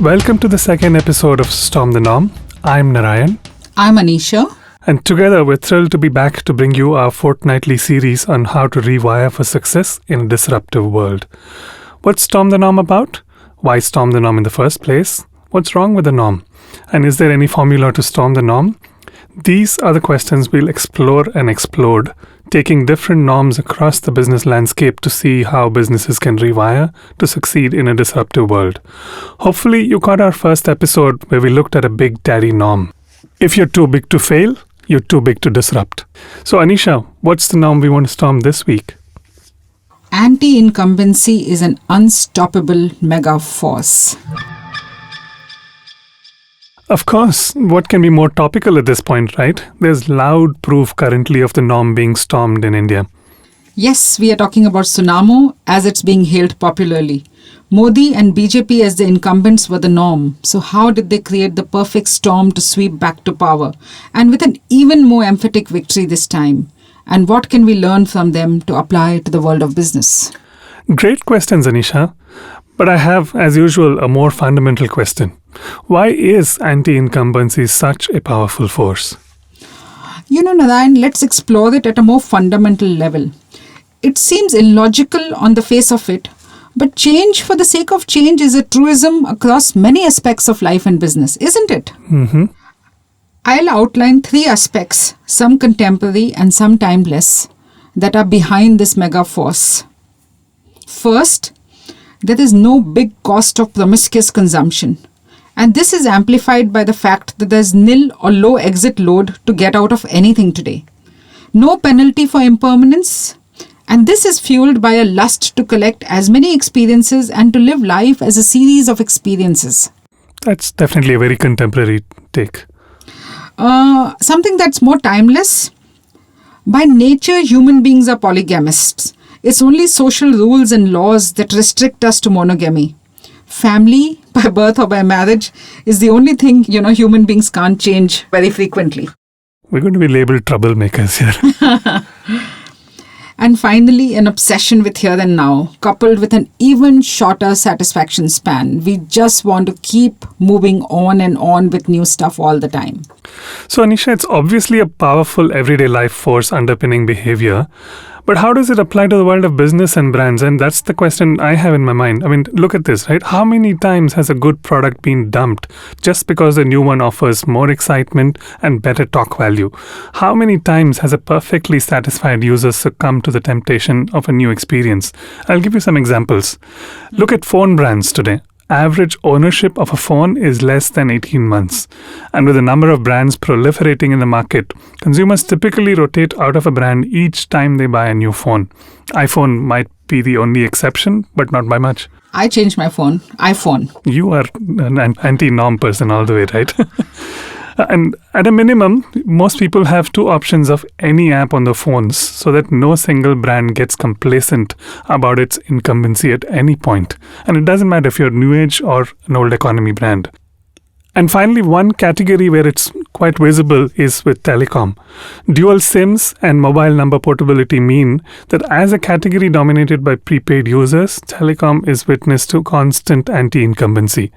Welcome to the second episode of Storm the Norm. I'm Narayan. I'm Anisha. And together we're thrilled to be back to bring you our fortnightly series on how to rewire for success in a disruptive world. What's Storm the Norm about? Why storm the norm in the first place? What's wrong with the norm? And is there any formula to storm the norm? These are the questions we'll explore and explode, taking different norms across the business landscape to see how businesses can rewire to succeed in a disruptive world. Hopefully you caught our first episode where we looked at a big daddy norm. If you're too big to fail, you're too big to disrupt. So Anisha, what's the norm we want to storm this week? Anti-incumbency is an unstoppable mega force. Of course, what can be more topical at this point, right? There's loud proof currently of the norm being stormed in India. Yes, we are talking about Tsunamo as it's being hailed popularly. Modi and BJP as the incumbents were the norm. So how did they create the perfect storm to sweep back to power? And with an even more emphatic victory this time. And what can we learn from them to apply to the world of business? Great questions, Anisha. But I have, as usual, a more fundamental question. Why is anti-incumbency such a powerful force? Narayan, let's explore it at a more fundamental level. It seems illogical on the face of it, but change for the sake of change is a truism across many aspects of life and business, isn't it? Mm-hmm. I'll outline 3 aspects, some contemporary and some timeless, that are behind this mega force. First, there is no big cost of promiscuous consumption. And this is amplified by the fact that there's nil or low exit load to get out of anything today. No penalty for impermanence. And this is fueled by a lust to collect as many experiences and to live life as a series of experiences. That's definitely a very contemporary take. Something that's more timeless. By nature, human beings are polygamists. It's only social rules and laws that restrict us to monogamy. Family, by birth or by marriage, is the only thing, human beings can't change very frequently. We're going to be labeled troublemakers here. And finally, an obsession with here and now, coupled with an even shorter satisfaction span. We just want to keep moving on and on with new stuff all the time. So Anisha, it's obviously a powerful everyday life force underpinning behavior. But how does it apply to the world of business and brands? And that's the question I have in my mind. I mean, look at this, right? How many times has a good product been dumped just because the new one offers more excitement and better talk value? How many times has a perfectly satisfied user succumbed to the temptation of a new experience? I'll give you some examples. Look at phone brands today. Average ownership of a phone is less than 18 months. And with the number of brands proliferating in the market, consumers typically rotate out of a brand each time they buy a new phone. iPhone might be the only exception, but not by much. I changed my phone. iPhone. You are an anti-norm person all the way, right? And at a minimum, most people have 2 options of any app on their phones so that no single brand gets complacent about its incumbency at any point. And it doesn't matter if you're new age or an old economy brand. And finally, one category where it's quite visible is with telecom. Dual SIMs and mobile number portability mean that as a category dominated by prepaid users, telecom is witness to constant anti-incumbency.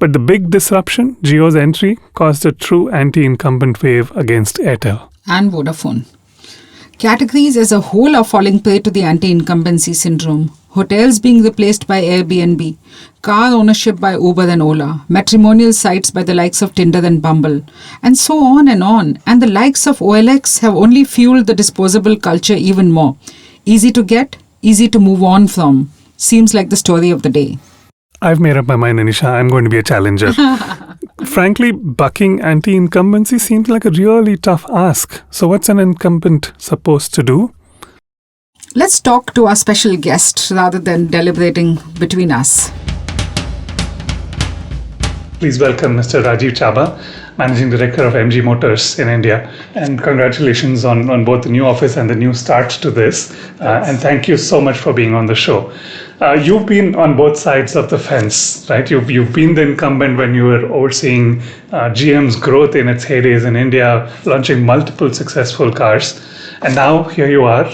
But the big disruption, Jio's entry, caused a true anti-incumbent wave against Airtel. And Vodafone. Categories as a whole are falling prey to the anti-incumbency syndrome. Hotels being replaced by Airbnb, car ownership by Uber and Ola, matrimonial sites by the likes of Tinder and Bumble, and so on and on. And the likes of OLX have only fueled the disposable culture even more. Easy to get, easy to move on from. Seems like the story of the day. I've made up my mind, Anisha. I'm going to be a challenger. Frankly, bucking anti-incumbency seems like a really tough ask. So what's an incumbent supposed to do? Let's talk to our special guest rather than deliberating between us. Please welcome Mr. Rajiv Chaba, Managing Director of MG Motors in India. And congratulations on both the new office and the new start to this. And thank you so much for being on the show. You've been on both sides of the fence, right? You've been the incumbent when you were overseeing GM's growth in its heydays in India, launching multiple successful cars. And now here you are.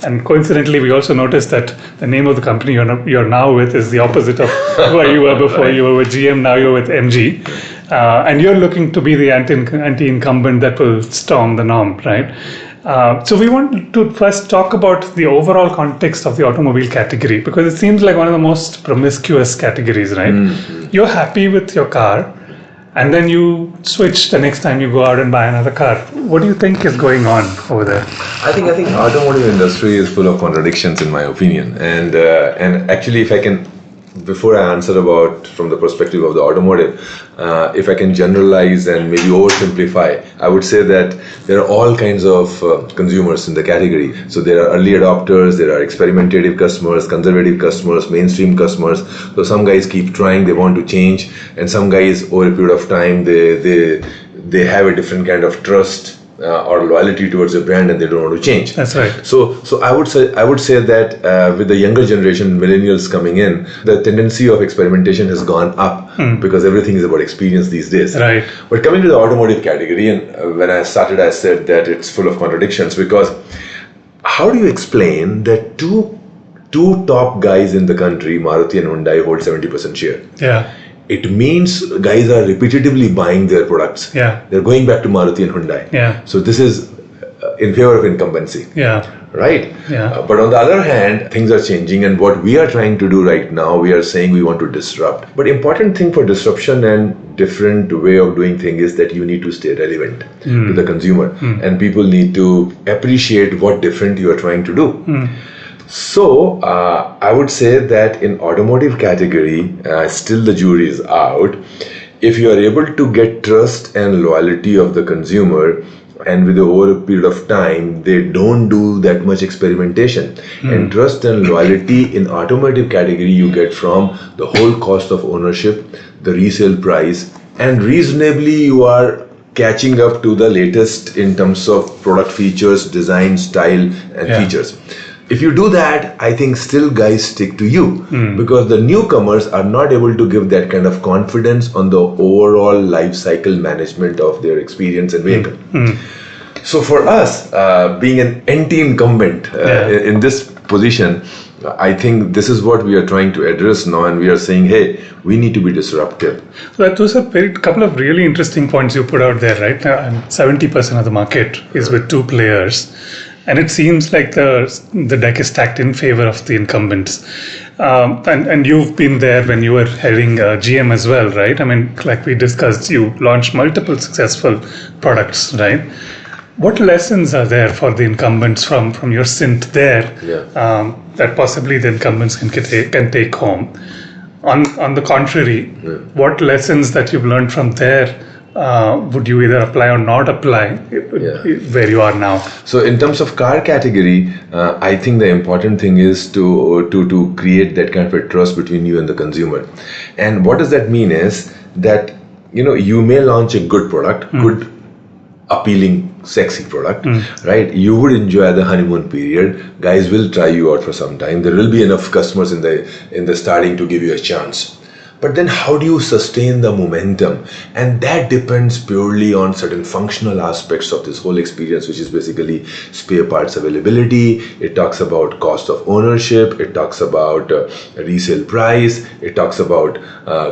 And coincidentally, we also noticed that the name of the company you're now with is the opposite of where you were before. You were with GM, now you're with MG. And you're looking to be the anti-incumbent that will storm the norm, right? So we want to first talk about the overall context of the automobile category, because it seems like one of the most promiscuous categories, right? You're happy with your car, and then you switch the next time you go out and buy another car. What do you think is going on over there? I think automotive industry is full of contradictions, in my opinion. And actually, if I can, before I answer about from the perspective of the automotive, if I can generalize and maybe oversimplify, I would say that there are all kinds of consumers in the category. So there are early adopters, there are experimentative customers, conservative customers, mainstream customers. So some guys keep trying, they want to change, and some guys over a period of time they have a different kind of trust or loyalty towards a brand, and they don't want to change. That's right. So I would say that with the younger generation, millennials coming in, the tendency of experimentation has gone up because everything is about experience these days. Right. But coming to the automotive category, and when I started, I said that it's full of contradictions, because how do you explain that two top guys in the country, Maruti and Hyundai, hold 70% share? Yeah. It means guys are repetitively buying their products. Yeah. They're going back to Maruti and Hyundai. Yeah. So this is in favor of incumbency. Yeah. Right? Yeah. But on the other hand, things are changing, and what we are trying to do right now, we are saying we want to disrupt. But important thing for disruption and different way of doing things is that you need to stay relevant to the consumer, and people need to appreciate what different you are trying to do. So I would say that in automotive category, still the jury is out. If you are able to get trust and loyalty of the consumer, and with over a period of time, they don't do that much experimentation. And trust and loyalty in automotive category you get from the whole cost of ownership, the resale price, and reasonably you are catching up to the latest in terms of product features, design, style, and features. If you do that, I think still guys stick to you, because the newcomers are not able to give that kind of confidence on the overall life cycle management of their experience and vehicle. So for us, being an anti-incumbent in this position, I think this is what we are trying to address now, and we are saying, hey, we need to be disruptive. So those are a couple of really interesting points you put out there, right? 70% of the market is with two players. And it seems like the deck is stacked in favor of the incumbents. And you've been there when you were heading GM as well, right? I mean, like we discussed, you launched multiple successful products, right? What lessons are there for the incumbents from your stint there that possibly the incumbents can take home? On the contrary, what lessons that you've learned from there would you either apply or not apply where you are now? So in terms of car category, I think the important thing is to create that kind of a trust between you and the consumer. And what does that mean is that you may launch a good product, good appealing, sexy product, right? You would enjoy the honeymoon period. Guys will try you out for some time. There will be enough customers in the starting to give you a chance. But then how do you sustain the momentum? And that depends purely on certain functional aspects of this whole experience, which is basically spare parts availability. It talks about cost of ownership. It talks about resale price. It talks about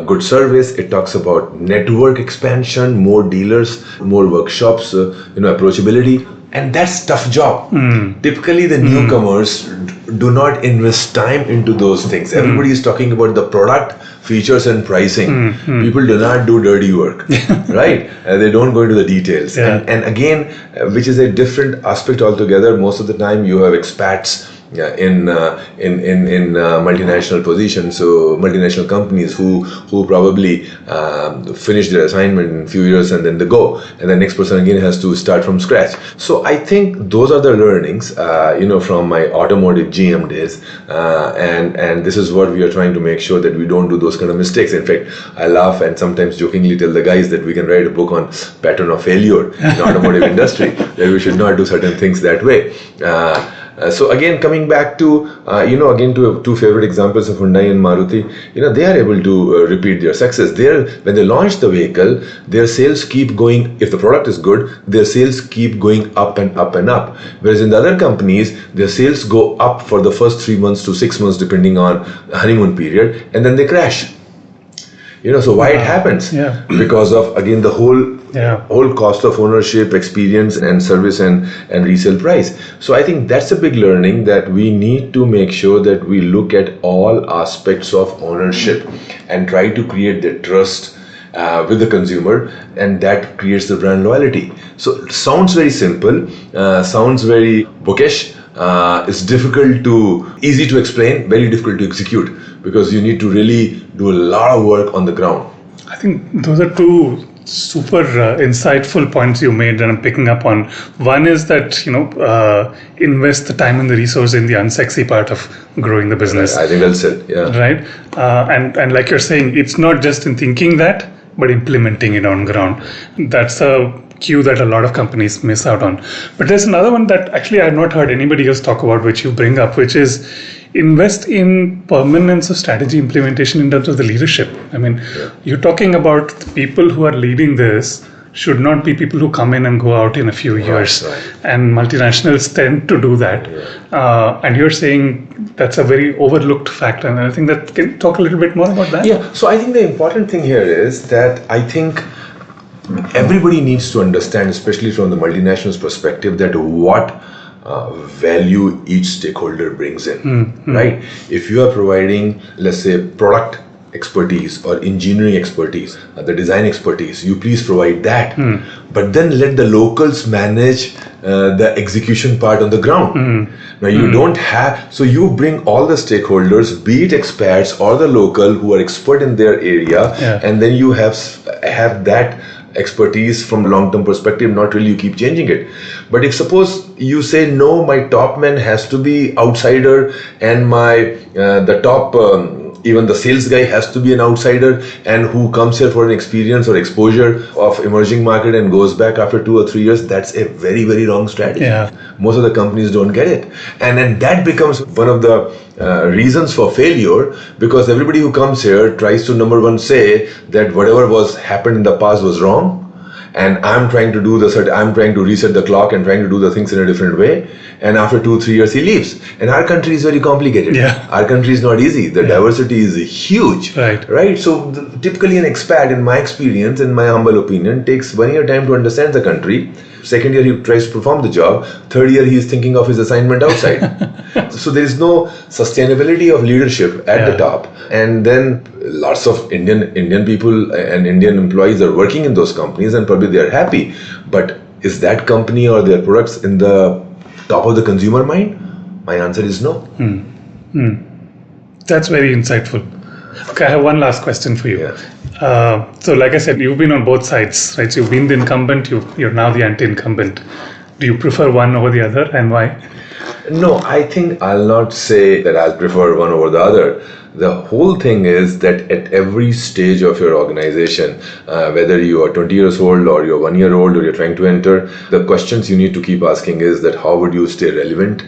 good service. It talks about network expansion, more dealers, more workshops, approachability. And that's tough job. Typically, the newcomers do not invest time into those things. Everybody is talking about the product, features, and pricing. People do not do dirty work, right? They don't go into the details. And again, which is a different aspect altogether. Most of the time, you have expats in multinational positions, so multinational companies who probably finish their assignment in a few years and then they go, and the next person again has to start from scratch. So I think those are the learnings, from my automotive GM days, and this is what we are trying to make sure that we don't do those kind of mistakes. In fact, I laugh and sometimes jokingly tell the guys that we can write a book on pattern of failure in automotive industry, that we should not do certain things that way. So again, coming back to, again to two favorite examples of Hyundai and Maruti, they are able to repeat their success. When they launch the vehicle, their sales keep going. If the product is good, their sales keep going up and up and up. Whereas in the other companies, their sales go up for the first 3 months to 6 months, depending on honeymoon period, and then they crash. So why it happens? Yeah. Because of, again, the whole cost of ownership, experience, and service and resale price. So I think that's a big learning, that we need to make sure that we look at all aspects of ownership and try to create the trust with the consumer, and that creates the brand loyalty. So it sounds very simple, sounds very bookish. It's easy to explain, very difficult to execute, because you need to really do a lot of work on the ground. I think those are two super insightful points you made that I'm picking up on. One is that, invest the time and the resource in the unsexy part of growing the business. I think that's it. Yeah. Right. And like you're saying, it's not just in thinking that, but implementing it on ground. That's a cue that a lot of companies miss out on. But there's another one that actually I've not heard anybody else talk about, which you bring up, which is invest in permanence of strategy implementation in terms of the leadership. I mean, you're talking about the people who are leading this should not be people who come in and go out in a few years. Right. And multinationals tend to do that. And you're saying that's a very overlooked factor. And I think that, can you talk a little bit more about that? Yeah. So I think the important thing here is that I think everybody needs to understand, especially from the multinationals perspective, that what value each stakeholder brings in, right? If you are providing, let's say, product expertise or engineering expertise, the design expertise, you please provide that. But then let the locals manage the execution part on the ground. Now you don't have, so you bring all the stakeholders, be it expats or the local who are expert in their area, and then you have that expertise from long-term perspective. Not really, you keep changing it. But if suppose you say, no, my top man has to be outsider, and my the top even the sales guy has to be an outsider, and who comes here for an experience or exposure of emerging market and goes back after 2 or 3 years, that's a very, very wrong strategy. Most of the companies don't get it, and then that becomes one of the reasons for failure, because everybody who comes here tries to, number one, say that whatever was happened in the past was wrong, and I'm trying to reset the clock and trying to do the things in a different way. And after 2 or 3 years, he leaves. And our country is very complicated. Our country is not easy. The diversity is huge. Right. So typically an expat, in my experience, in my humble opinion, takes 1 year time to understand the country. Second year, he tries to perform the job. Third year, he is thinking of his assignment outside. So there is no sustainability of leadership at the top. And then lots of Indian people and Indian employees are working in those companies, and probably they are happy. But is that company or their products in the top of the consumer mind? My answer is no. That's very insightful. Okay, I have one last question for you. So like I said, you've been on both sides, right? So you've been the incumbent, you're now the anti-incumbent. Do you prefer one over the other, and why? No, I think I'll not say that I'll prefer one over the other. The whole thing is that at every stage of your organization, whether you are 20 years old or you're 1 year old or you're trying to enter, the questions you need to keep asking is that how would you stay relevant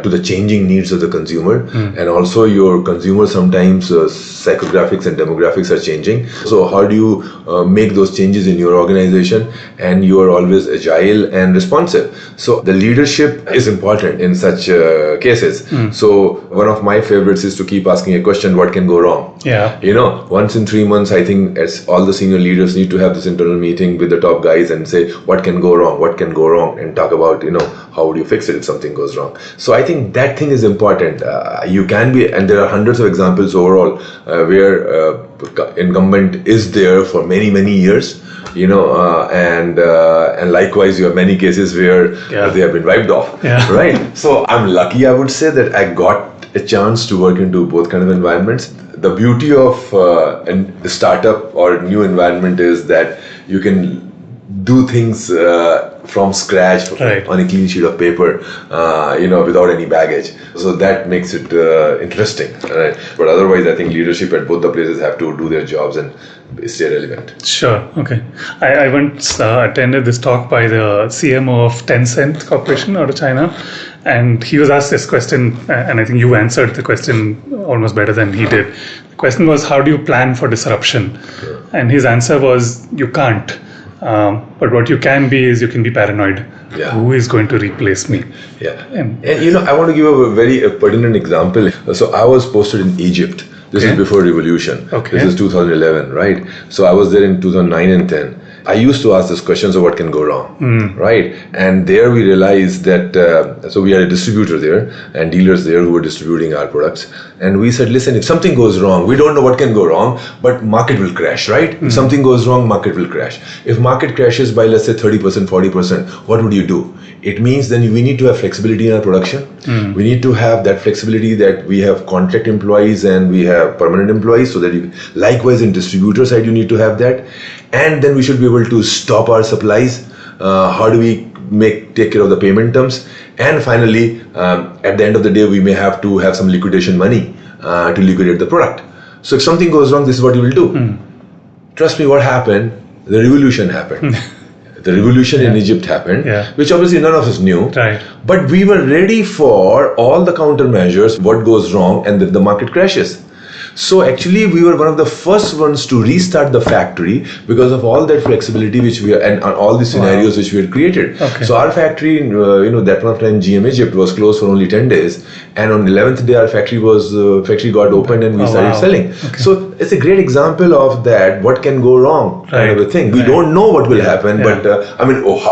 to the changing needs of the consumer? And also your consumer, sometimes psychographics and demographics are changing. So how do you make those changes in your organization? And you are always agile and responsive. So the leadership is important in such cases. So one of my favorites is to keep asking a question, what can go wrong? Once in 3 months, I think as all the senior leaders need to have this internal meeting with the top guys and say, what can go wrong, and talk about, how would you fix it if something goes wrong. So I think that thing is important. You can be, and there are hundreds of examples overall where incumbent is there for many, many years, and likewise you have many cases where they have been wiped off, right? So I'm lucky, I would say, that I got a chance to work into both kind of environments. The beauty of a startup or new environment is that you can do things from scratch on a clean sheet of paper, without any baggage. So that makes it interesting, right? But otherwise, I think leadership at both the places have to do their jobs and stay relevant. Sure. Okay. I once attended this talk by the CMO of Tencent Corporation out of China, And he was asked this question, and I think you answered the question almost better than he did. The question was, how do you plan for disruption? And his answer was, you can't. But what you can be is you can be paranoid. Yeah. Who is going to replace me? Yeah. And I want to give a very pertinent example. So I was posted in Egypt. This is before revolution. Okay. This is 2011, right? So I was there in 2009 and 10. I used to ask this question, so what can go wrong, right? And there we realized that, so we had a distributor there and dealers there who were distributing our products. And we said, listen, if something goes wrong, we don't know what can go wrong, but market will crash, right? If something goes wrong, market will crash. If market crashes by, let's say, 30%, 40%, what would you do? It means then we need to have flexibility in our production. We need to have that flexibility that we have contract employees and we have permanent employees, so that likewise in distributor side, you need to have that. And then we should be able to stop our supplies. How do we take care of the payment terms? And finally, at the end of the day, we may have to have some liquidation money to liquidate the product. So if something goes wrong, this is what you will do. Trust me, what happened? The revolution happened. The revolution in Egypt happened, which obviously none of us knew. Right. But we were ready for all the countermeasures, what goes wrong, and the market crashes. So actually, we were one of the first ones to restart the factory because of all that flexibility which we and all the scenarios which we had created. Okay. So our factory, that one of time GM Egypt was closed for only 10 days, and on the 11th day our factory got opened and we started selling. Okay. So it's a great example of that. What can go wrong kind of a thing. We don't know what will happen, but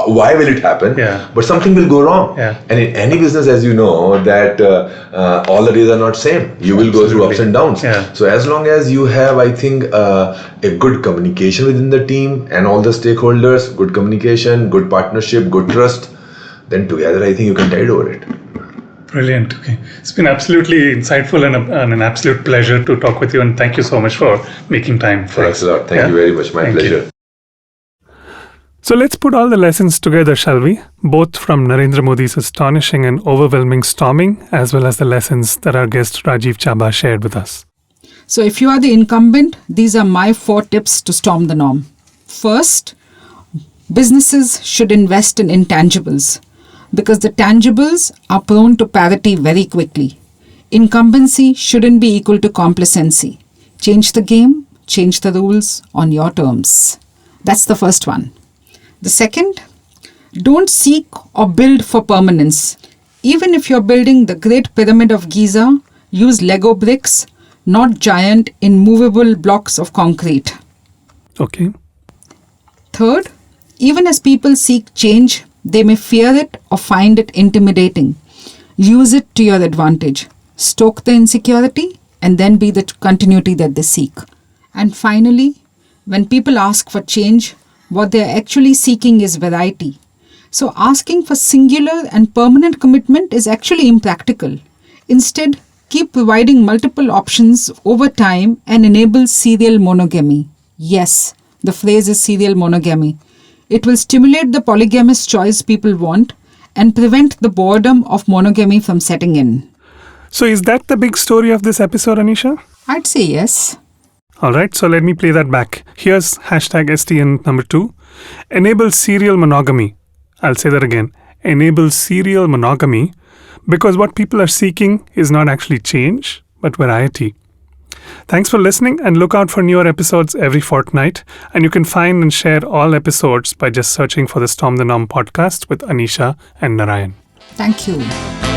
why will it happen? But something will go wrong. And in any business, as you know, that all the days are not same. You will go through ups and downs. So as long as you have, I think, a good communication within the team and all the stakeholders, good communication, good partnership, good trust, then together I think you can tide over it. Brilliant. Okay. It's been absolutely insightful and an absolute pleasure to talk with you, and thank you so much for making time for us. Thanks a lot. Thank you very much. My pleasure. So let's put all the lessons together, shall we? Both from Narendra Modi's astonishing and overwhelming storming, as well as the lessons that our guest Rajiv Chaba shared with us. So if you are the incumbent, these are my 4 tips to storm the norm. First, businesses should invest in intangibles because the tangibles are prone to parity very quickly. Incumbency shouldn't be equal to complacency. Change the game, change the rules on your terms. That's the first one. The second, don't seek or build for permanence. Even if you're building the Great Pyramid of Giza, use Lego bricks, not giant immovable blocks of concrete. Okay. Third, even as people seek change, they may fear it or find it intimidating. Use it to your advantage. Stoke the insecurity and then be the continuity that they seek. And finally, when people ask for change, what they are actually seeking is variety. So asking for singular and permanent commitment is actually impractical. Instead, keep providing multiple options over time and enable serial monogamy. Yes, the phrase is serial monogamy. It will stimulate the polygamous choice people want and prevent the boredom of monogamy from setting in. So is that the big story of this episode, Anisha? I'd say yes. All right, so let me play that back. Here's hashtag STN number 2. Enable serial monogamy. I'll say that again. Enable serial monogamy, because what people are seeking is not actually change, but variety. Thanks for listening, and look out for newer episodes every fortnight. And you can find and share all episodes by just searching for the Storm the Norm podcast with Anisha and Narayan. Thank you.